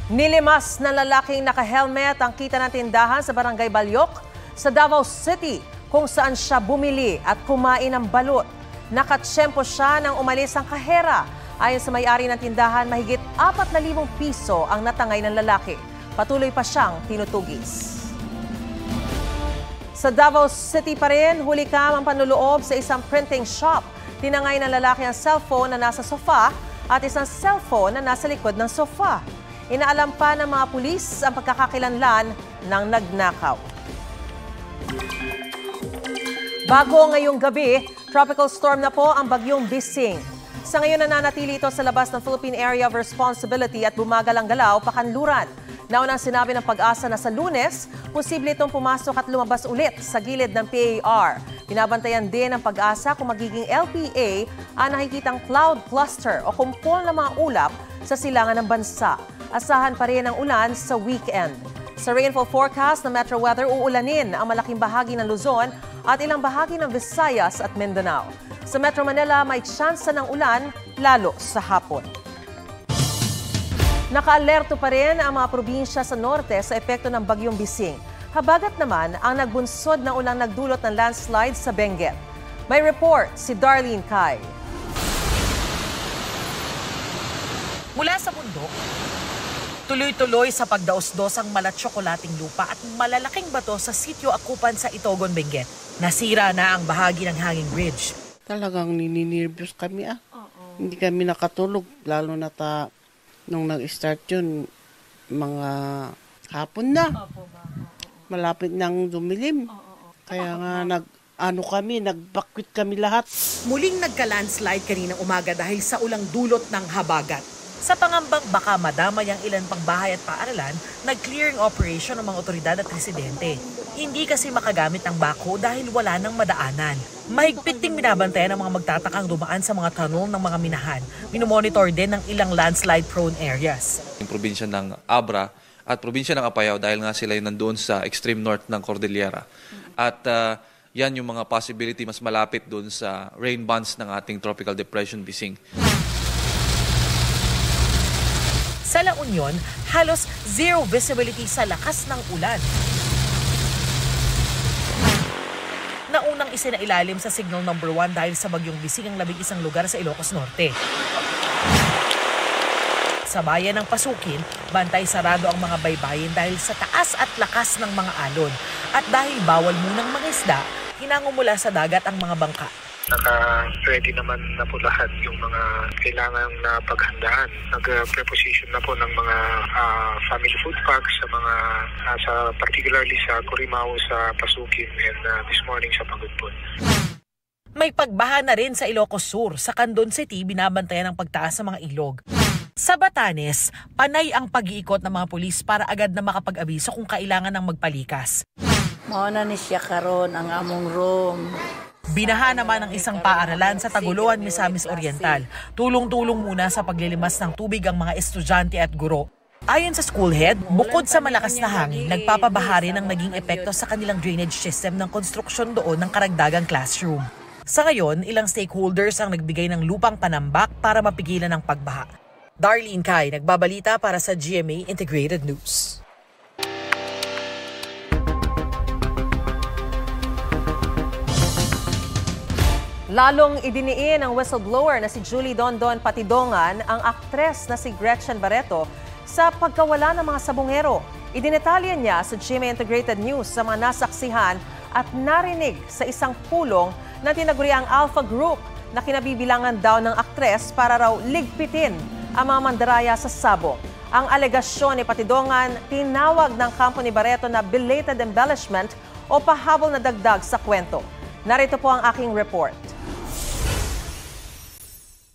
Nilimas na lalaking naka-helmet ang kita ng tindahan sa Barangay Balyok sa Davao City kung saan siya bumili at kumain ng balut. Nakatsyempo siya nang umalis ang kahera. Ayon sa may-ari ng tindahan, mahigit 4,000 piso ang natangay ng lalaki. Patuloy pa siyang tinutugis. Sa Davao City pa rin, huli kam ang panloloob sa isang printing shop. Tinangay ng lalaki ang cellphone na nasa sofa at isang cellphone na nasa likod ng sofa. Inaalam pa ng mga pulis ang pagkakakilanlan ng nagnakaw. Bago ngayong gabi, tropical storm na po ang bagyong Bising. Sa ngayon nananatili ito sa labas ng Philippine Area of Responsibility at bumagal ang galaw pakanluran. Naunang sinabi ng Pag-asa na sa Lunes, posible itong pumasok at lumabas ulit sa gilid ng PAR. Binabantayan din ng Pag-asa kung magiging LPA ang nakikitang cloud cluster o kumpol na mga ulap sa silangan ng bansa. Asahan pa rin ang ulan sa weekend. Sa rainfall forecast ng Metro Weather, uulanin ang malaking bahagi ng Luzon at ilang bahagi ng Visayas at Mindanao. Sa Metro Manila, may tsansa ng ulan lalo sa hapon. Naka-alerto pa rin ang mga probinsya sa norte sa epekto ng bagyong Bising. Habagat naman ang nagbunsod na ulang nagdulot ng landslide sa Benguet. May report si Darlene Kai. Mula sa bundok, tuloy-tuloy sa pagdaos-dos ang malatsyokolating lupa at malalaking bato sa sitio Akupan sa Itogon, Benguet. Nasira na ang bahagi ng hanging bridge. Talagang nininirvyos kami Hindi kami nakatulog, lalo na nung nag-start yun, mga hapon na. Malapit nang dumilim. Kaya nga nagbakwit kami lahat. Muling nagka-landslide kaninang umaga dahil sa ulang dulot ng habagat. Sa pangambang baka madamay ang ilan pang bahay at paaralan, nag-clearing operation ng mga otoridad at residente. Hindi kasi makagamit ang bako dahil wala nang madaanan. Mahigpit ding binabantayan ang mga magtatakang dumaan sa mga tunnel ng mga minahan. Minomonitor din ng ilang landslide-prone areas. Yung probinsya ng Abra at probinsya ng Apayao dahil nga sila yung nandoon sa extreme north ng Cordillera. At yan yung mga possibility mas malapit doon sa rain bands ng ating Tropical Depression Bising. Sa La Union, halos zero visibility sa lakas ng ulan. Naunang isinailalim sa signal number 1 dahil sa bagyong Bising ang 11 lugar sa Ilocos Norte. Sa bayan ng Pasukin, bantay sarado ang mga baybayin dahil sa taas at lakas ng mga alon. At dahil bawal munang mangisda, hinangumula sa dagat ang mga bangka. Naka-ready naman na po lahat yung mga kailangan na paghandaan. Nag-preposition na po ng mga family food packs sa mga, particularly sa Corimao, sa Pasukin, and this morning sa Pagudpon. May pagbaha na rin sa Ilocos Sur. Sa Candon City, binabantayan ang pagtaas ng mga ilog. Sa Batanes, panay ang pag-iikot ng mga pulis para agad na makapag-abiso kung kailangan ng magpalikas. Mauna ni siya karon ang among room. Binaha naman ang isang paaralan sa Taguluan, Misamis Oriental. Tulong-tulong muna sa paglilimas ng tubig ang mga estudyante at guro. Ayon sa school head, bukod sa malakas na hangin, nagpapabaha rin ang naging epekto sa kanilang drainage system ng konstruksyon doon ng karagdagang classroom. Sa ngayon, ilang stakeholders ang nagbigay ng lupang panambak para mapigilan ang pagbaha. Darlene Kai, nagbabalita para sa GMA Integrated News. Lalong idiniin ng whistleblower na si Julie Dondon Patidongan ang aktres na si Gretchen Barreto sa pagkawala ng mga sabongero. Idinetalya niya sa GMA Integrated News sa mga nasaksihan at narinig sa isang pulong na tinaguriang Alpha Group na kinabibilangan daw ng aktres para raw ligpitin ang mga mandaraya sa sabong. Ang alegasyon ni Patidongan, tinawag ng kampo ni Barreto na belated embellishment o pahabol na dagdag sa kwento. Narito po ang aking report.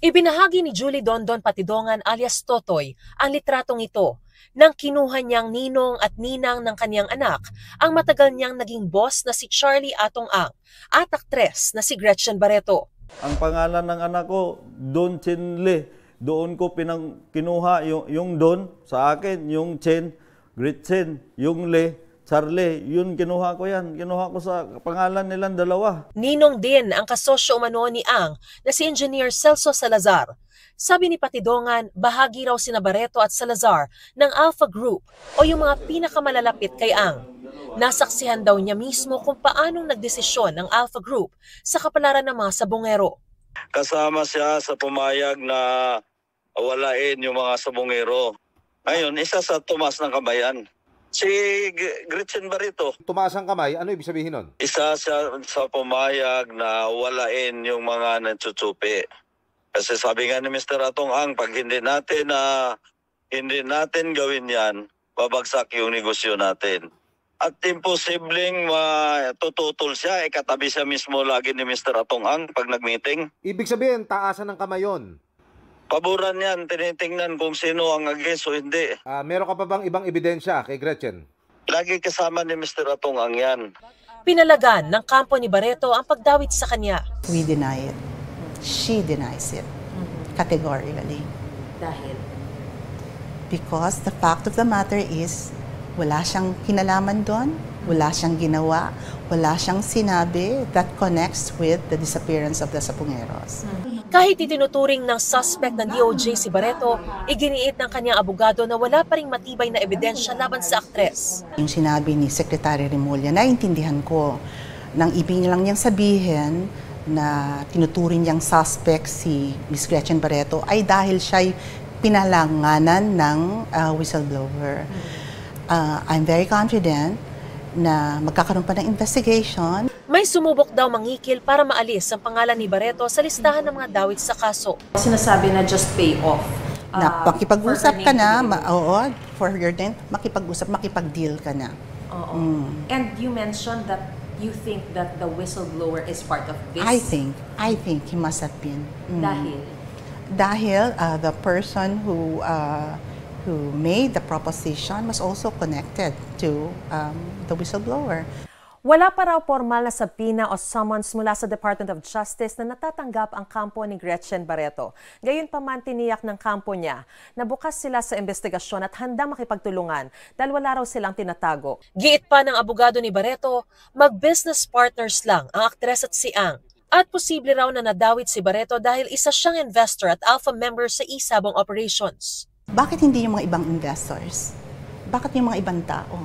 Ibinahagi ni Julie Dondon Patidongan alias Totoy ang litratong ito nang kinuha niyang ninong at ninang ng kaniyang anak ang matagal niyang naging boss na si Charlie Atong Ang at aktres na si Gretchen Barreto. Ang pangalan ng anak ko, Don Chen Le. Doon ko kinuha yung Don sa akin, yung Chen, Gretchen, yung Le, Charlie, yun kinuha ko yan. Kinuha ko sa pangalan nilang dalawa. Ninong din ang kasosyo umano ni Ang na si Engineer Celso Salazar. Sabi ni Patidongan, bahagi raw sina Barreto at Salazar ng Alpha Group o yung mga pinakamalalapit kay Ang. Nasaksihan daw niya mismo kung paanong nagdesisyon ng Alpha Group sa kapalaran ng mga sabongero. Kasama siya sa pumayag na walain yung mga sabongero. Ngayon, isa sa tumas ng kabayan. Si Gretchen Barreto. Tumaas ang kamay, ano ibig sabihin nun? Isa siya sa pumayag na walain yung mga nagtutsupi. Kasi sabi nga ni Mr. Atong Ang, pag hindi natin gawin yan, babagsak yung negosyo natin. At imposibleng tututol siya, katabi siya mismo lagi ni Mr. Atong Ang pag nag-meeting. Ibig sabihin, taasan ng kamay yun. Paboran yan, tinitingnan kung sino ang against o hindi. Meron ka pa bang ibang ebidensya kay Gretchen? Lagi kasama ni Mr. Atong Ang yan. Pinalagan ng kampo ni Barreto ang pagdawit sa kanya. We deny it. She denies it. Categorically. Dahil? Because the fact of the matter is, wala siyang kinalaman doon, wala siyang ginawa, wala siyang sinabi that connects with the disappearance of the Sapungeros. Kahit itinuturing ng suspect ng DOJ si Barreto, iginiit ng kanyang abogado na wala pa ring matibay na ebidensya laban sa aktres. Yung sinabi ni Secretary Remulla, naiintindihan ko, nang ibig niya lang niyang sabihin na tinuturing niyang suspect si Ms. Gretchen Barreto ay dahil siya'y pinalanganan ng whistleblower. I'm very confident na magkakaroon pa ng investigation. May sumubok daw mangikil para maalis ang pangalan ni Barreto sa listahan ng mga dawit sa kaso. Sinasabi na just pay off. Na makipag-usap ka na, for your name, makipag-deal ka na. And you mentioned that you think that the whistleblower is part of this? I think he must have been. Dahil the person who made the proposition was also connected to the whistleblower. Wala pa raw formal na sabina o summons mula sa Department of Justice na natatanggap ang kampo ni Gretchen Barreto. Gayunpaman tiniyak ng kampo niya na bukas sila sa investigasyon at handang makipagtulungan dahil wala raw silang tinatago. Giit pa ng abogado ni Barreto, mag-business partners lang ang aktres at si Ang. At posible raw na nadawit si Barreto dahil isa siyang investor at alpha member sa Isabong operations. Bakit hindi yung mga ibang investors? Bakit yung mga ibang tao?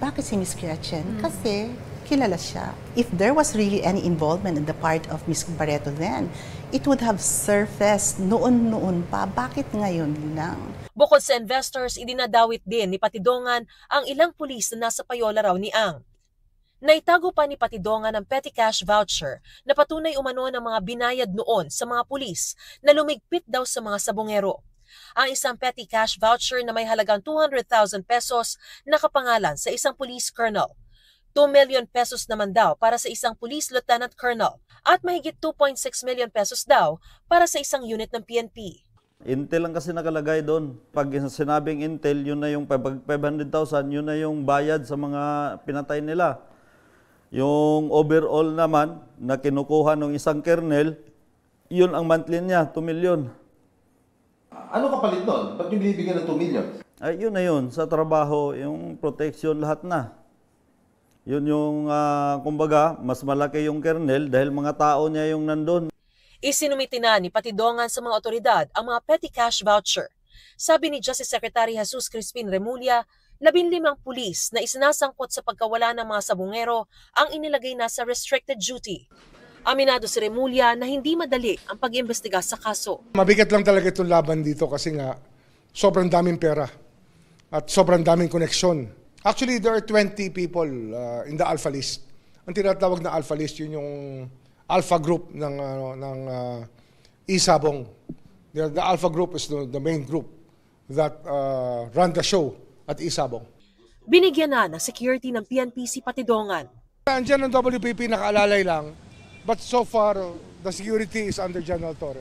Bakit si Ms. Gretchen? Kasi kilala siya. If there was really any involvement on the part of Ms. Barreto then, it would have surfaced noon pa. Bakit ngayon lang? Bukod sa investors, idinadawit din ni Patidongan ang ilang pulis na nasa payola raw ni Ang. Naitago pa ni Patidongan ang petty cash voucher na patunay umano ng mga binayad noon sa mga pulis na lumigpit daw sa mga sabongero. Ang isang petty cash voucher na may halagang 200,000 pesos nakapangalan sa isang police colonel. 2 million pesos naman daw para sa isang police lieutenant colonel at mahigit 2.6 million pesos daw para sa isang unit ng PNP. Intel lang kasi nakalagay doon. Pag sinabing Intel, yun na yung 500,000, yun na yung bayad sa mga pinatay nila. Yung overall naman na kinukuha ng isang kernel, yun ang monthly niya, 2 million. Ano kapalit doon? Ba't yung binibigyan ng 2 million? Ay, yun na yun. Sa trabaho, yung protection, lahat na. Yun yung, kumbaga, mas malaki yung kernel dahil mga tao niya yung nandun. Isinumiti na ni Patidongan sa mga otoridad ang mga petty cash voucher. Sabi ni Justice Secretary Jesus Crispin Remulla, 15 pulis na isinasangkot sa pagkawala ng mga sabongero ang inilagay na sa restricted duty. Aminado si Remulla na hindi madali ang pag-iimbestiga sa kaso. Mabigat lang talaga itong laban dito kasi nga sobrang daming pera at sobrang daming koneksyon. Actually, there are 20 people in the Alpha List. Ang tinatawag na Alpha List, yun yung Alpha Group ng Isabong. The Alpha Group is the main group that run the show at Isabong. Binigyan na ng security ng PNP si Patidongan. Andiyan ang WPP nakaalalay lang, but so far, the security is under General Torre.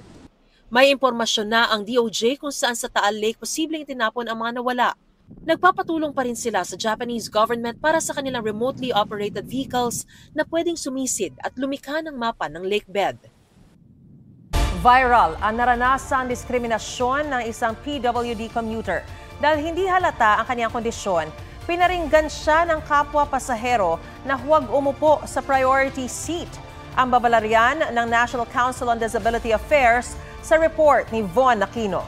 May impormasyon na ang DOJ kung saan sa Taal Lake posibleng tinapon ang mga nawala. Nagpapatulong pa rin sila sa Japanese government para sa kanilang remotely operated vehicles na pwedeng sumisid at lumikha ng mapa ng lake bed. Viral ang naranasang diskriminasyon ng isang PWD commuter. Dahil hindi halata ang kanyang kondisyon, Pinaringgan siya ng kapwa pasahero na huwag umupo sa priority seat. Ang babalaryan ng National Council on Disability Affairs sa report ni Von Aquino.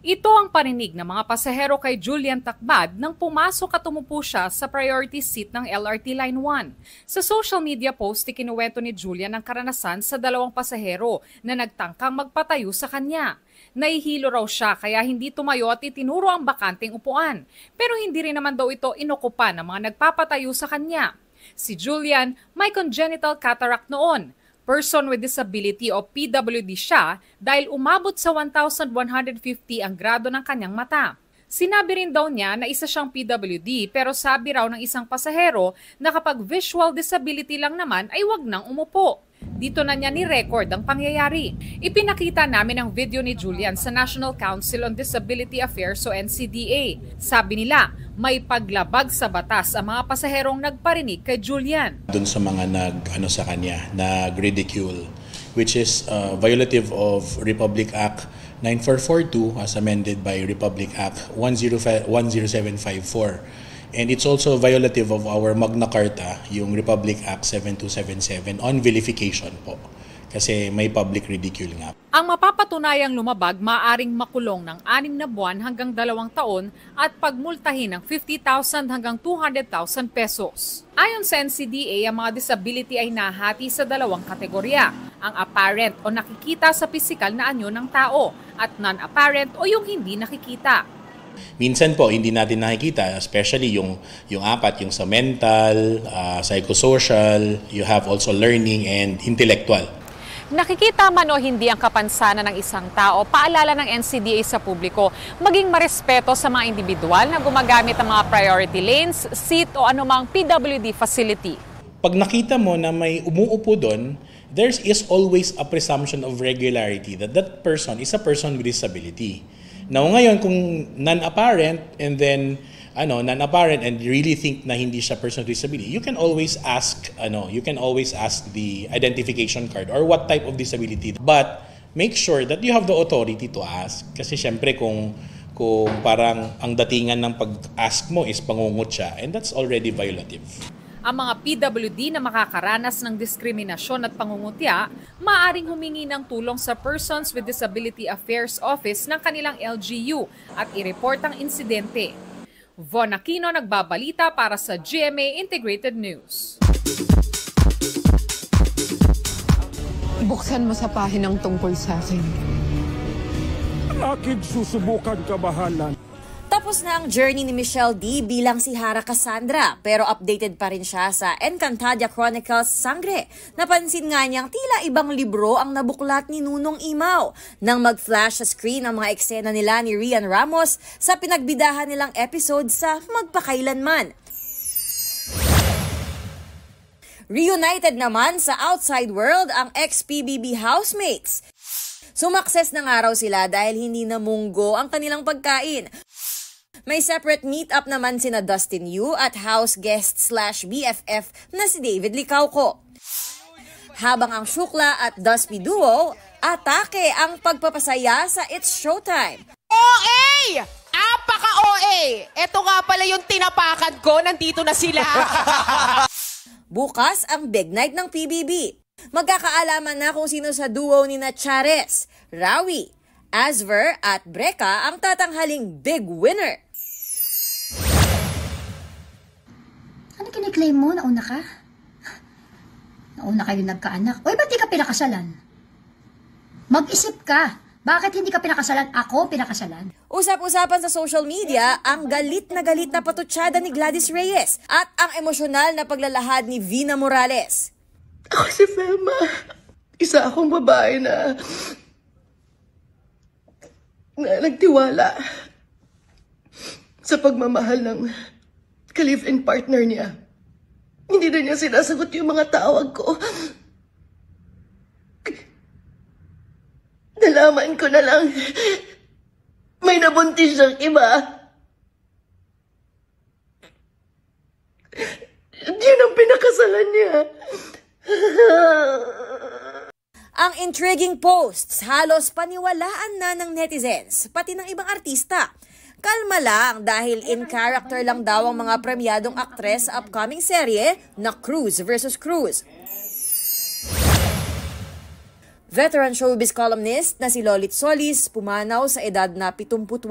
Ito ang parinig ng mga pasahero kay Julian Tacbad nang pumasok at umupo siya sa priority seat ng LRT Line 1. Sa social media post, ikinuwento ni Julian ang karanasan sa dalawang pasahero na nagtangkang magpatayo sa kanya. Nahihilo raw siya kaya hindi tumayo at itinuro ang bakanting upuan. Pero hindi rin naman daw ito inokupan ng mga nagpapatayo sa kanya. Si Julian may congenital cataract noon. Person with Disability o PWD siya dahil umabot sa 1,150 ang grado ng kanyang mata. Sinabi rin daw niya na isa siyang PWD pero sabi raw ng isang pasahero na kapag visual disability lang naman ay wag nang umupo. Dito na niya ni-record ang pangyayari. Ipinakita namin ang video ni Julian sa National Council on Disability Affairs o NCDA. Sabi nila, may paglabag sa batas ang mga pasaherong nagparinig kay Julian. Doon sa mga sa kanya, nag-ridicule, which is violative of Republic Act 9442 as amended by Republic Act 10754. And it's also violative of our Magna Carta, yung Republic Act 7277 on vilification po. Kasi may public ridicule nga. Ang mapapatunayang lumabag maaring makulong ng 6 na buwan hanggang 2 taon at pagmultahin ng 50,000 hanggang 200,000 pesos. Ayon sa NCDA, ang mga disability ay nahati sa 2 kategorya. Ang apparent o nakikita sa pisikal na anyo ng tao at non-apparent o yung hindi nakikita. Minsan po hindi natin nakikita, especially yung apat, yung sa mental, psychosocial, you have also learning and intellectual. Nakikita man o hindi ang kapansanan ng isang tao, paalala ng NCDA sa publiko, maging marespeto sa mga individual na gumagamit ng mga priority lanes, seat o anumang PWD facility. Pag nakita mo na may umuupo doon, there is always a presumption of regularity that that person is a person with disability. Now ngayon kung non-apparent and then non-apparent and really think na hindi siya person with disability, you can always ask the identification card or what type of disability. But make sure that you have the authority to ask kasi syempre kung parang ang datingan ng pag-ask mo is pangungot siya and that's already violative. Ang mga PWD na makakaranas ng diskriminasyon at pangungutya, maaaring humingi ng tulong sa Persons with Disability Affairs Office ng kanilang LGU at i-report ang insidente. Von Aquino nagbabalita para sa GMA Integrated News. Buksan mo sa pahinang tungkol sa akin. Aking susubukan kabahalan. Tapos na ang journey ni Michelle D bilang si Hara Cassandra pero updated pa rin siya sa Encantadia Chronicles Sangre. Napansin nga niyang tila ibang libro ang nabuklat ni Nunong Imaw nang mag-flash sa screen ang mga eksena nila ni Rian Ramos sa pinagbidahan nilang episode sa Magpakailanman. Reunited naman sa outside world ang ex-PBB housemates. Sumakses na nga raw sila dahil hindi namunggo ang kanilang pagkain. May separate meet-up naman sina Dustin Yu at house guest/BFF na si David Licauco. Habang ang Shukla at Dusty Duo, atake ang pagpapasaya sa It's Showtime. OA! Apaka-OA! Ito nga pala yung tinapakan ko, nandito na sila. Bukas ang big night ng PBB. Magkakaalaman na kung sino sa duo ni Chares, Rawi, Asver at Breka ang tatanghaling big winner. Ano kiniklaim mo? Nauna ka? Nauna kayo nagkaanak. Uy, ba't di ka pinakasalan? Mag-isip ka. Bakit hindi ka pinakasalan? Ako pinakasalan. Usap-usapan sa social media ang galit na patutsada ni Gladys Reyes at ang emosyonal na paglalahad ni Vina Morales. Ako si Felma. Isa akong babae na nagtiwala sa pagmamahal ng ka-live-in partner niya. Hindi na niya sinasagot yung mga tawag ko. Nalaman ko na lang may nabuntis siyang iba. Yun ang pinakasalan niya. Ang intriguing posts halos paniwalaan na ng netizens, pati ng ibang artista. Kalma lang dahil in character lang daw ang mga premyadong aktres sa upcoming serye na Cruz vs. Cruz. Veteran showbiz columnist na si Lolit Solis pumanaw sa edad na 78.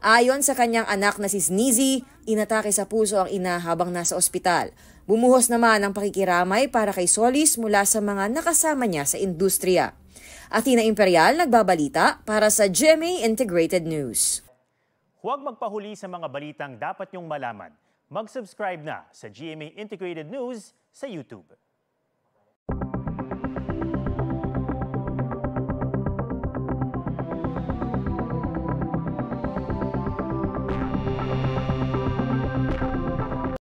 Ayon sa kanyang anak na si Sneezy, inatake sa puso ang ina habang nasa ospital. Bumuhos naman ang pakikiramay para kay Solis mula sa mga nakasama niya sa industriya. Athena Imperial nagbabalita para sa GMA Integrated News. Huwag magpahuli sa mga balitang dapat niyong malaman. Mag-subscribe na sa GMA Integrated News sa YouTube.